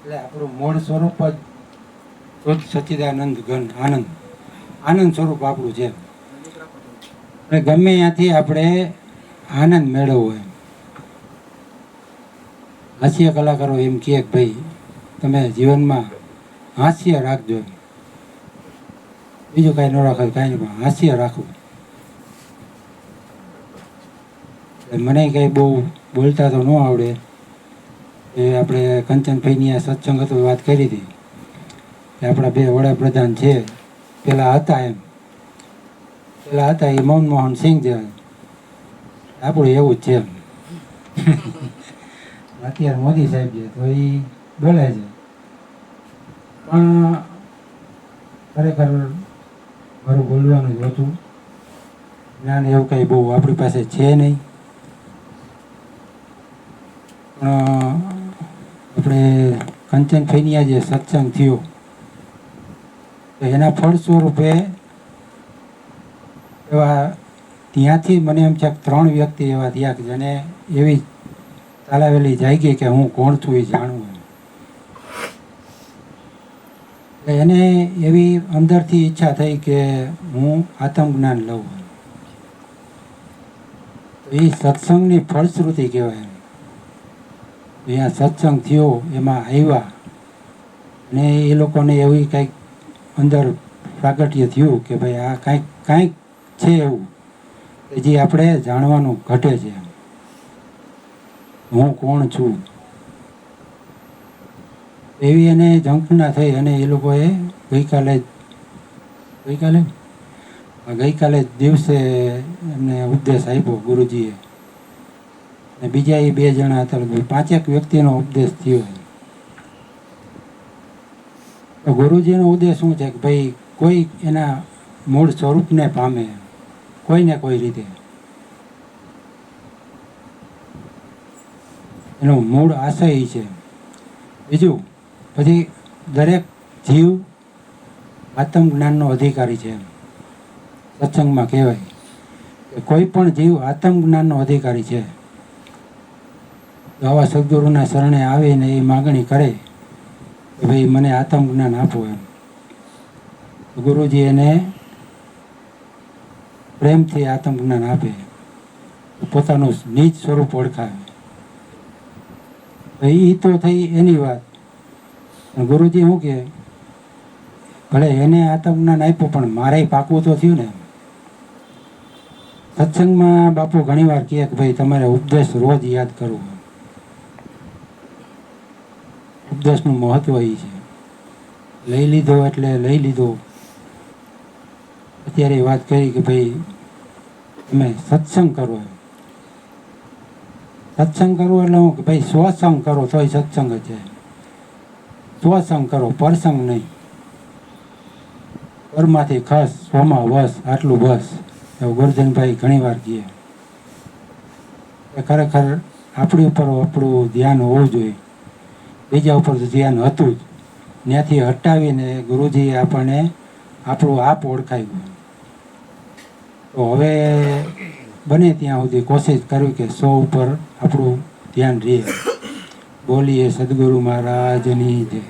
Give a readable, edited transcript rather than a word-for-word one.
એટલે આપણું મૂળ સ્વરૂપ જ શુદ્ધ સચ્ચિદાનંદ ઘન આનંદ આનંદ સ્વરૂપ આપણું છે. એટલે ગમે ત્યાંથી આપણે આનંદ મેળવવો એમ. હાસ્ય કલાકારો એમ કહે કે ભાઈ તમે જીવનમાં હાસ્ય રાખજો એમ. બીજું કાંઈ ન રાખો, કાંઈ નહીં, પણ હાસ્ય રાખવું. મને કંઈ બહુ બોલતા તો ન આવડે. એ આપણે કંચનભાઈની આ સત્સંગ હતો વાત કરી હતી કે આપણા બે વડાપ્રધાન છે પેલા હતા એમ. પેલા હતા એ મનમોહન સિંહ છે. આપણું એવું જ છે એમ. અત્યારે મોદી સાહેબ છે તો એ બોલે છે, પણ ખરેખર મારું બોલવાનું જ હતું. જ્ઞાન એવું કંઈ બહુ આપણી પાસે છે નહીં. પણ આપણે કંચનભાઈની આ જે સત્સંગ થયો તો એના ફળ સ્વરૂપે એવા ત્યાંથી મને એમ છે કે 3 વ્યક્તિ એવા થયા કે જેને એવી તાલાવેલી જાગી કે હું કોણ છું એ જાણવું. એને એવી અંદરથી ઈચ્છા થઈ કે હું આત્મજ્ઞાન લઉં. એ સત્સંગની ફળશ્રુતિ કહેવાય. અહીંયા સત્સંગ થયો, એમાં આવ્યા ને એ લોકોને એવી કંઈક અંદર પ્રાગટ્ય થયું કે ભાઈ આ કાંઈક છે એવું કે જે આપણે જાણવાનું ઘટે છે. હું કોણ છું એવી એને ઝંખના થઈ. અને એ લોકોએ ગઈકાલે દિવસે એમને ઉપદેશ આપ્યો ગુરુજીએ. ને બીજા એ 2 જણા હતા, 5 વ્યક્તિનો ઉપદેશ થયો. તો ગુરુજીનો ઉદ્દેશ શું છે કે ભાઈ કોઈ એના મૂળ સ્વરૂપને પામે, કોઈને કોઈ રીતે. એનો મૂળ આશય છે. બીજું પછી દરેક જીવ આત્મજ્ઞાનનો અધિકારી છે. સત્સંગમાં કહેવાય કે કોઈ પણ જીવ આત્મજ્ઞાનનો અધિકારી છે. તો આવા સદગુરુના શરણે આવીને એ માગણી કરે કે ભાઈ મને આત્મજ્ઞાન આપો એમ. ગુરુજી એને પ્રેમથી આત્મજ્ઞાન આપે, પોતાનું નિજ સ્વરૂપ ઓળખાવે. એ તો થઈ એની વાત. ગુરુજી શું કે ભલે એને આત્મજ્ઞાન આપ્યું પણ મારે પાકવું તો થયું ને. સત્સંગમાં બાપુ ઘણીવાર કહે કે ભાઈ તમારે ઉપદેશ રોજ યાદ કરવો. ઉપદેશનું મહત્વ એ છે. લઈ લીધો એટલે લઈ લીધો. અત્યારે વાત કરી કે ભાઈ તમે સત્સંગ કરો. સત્સંગ કરવો એટલે હું કે ભાઈ સ્વસંગ કરો તોય સત્સંગ છે. સ્વસંગ કરો, પરસંગ નહીં. પરમાંથી ખસ, સ્વમાં વસ, આટલું બસ. એવું ગોરધનભાઈ ઘણી વાર કહે. ખરેખર આપણી ઉપર આપણું ધ્યાન હોવું જોઈએ. બીજા ઉપર તો ધ્યાન હતું જ. ત્યાંથી હટાવીને ગુરુજીએ આપણને આપણું આપ ઓળખાવ્યું. તો હવે બને ત્યાં સુધી કોશિશ કરવી કે 100 ઉપર આપણું ધ્યાન રહે. બોલીએ સદગુરુ મહારાજની જય.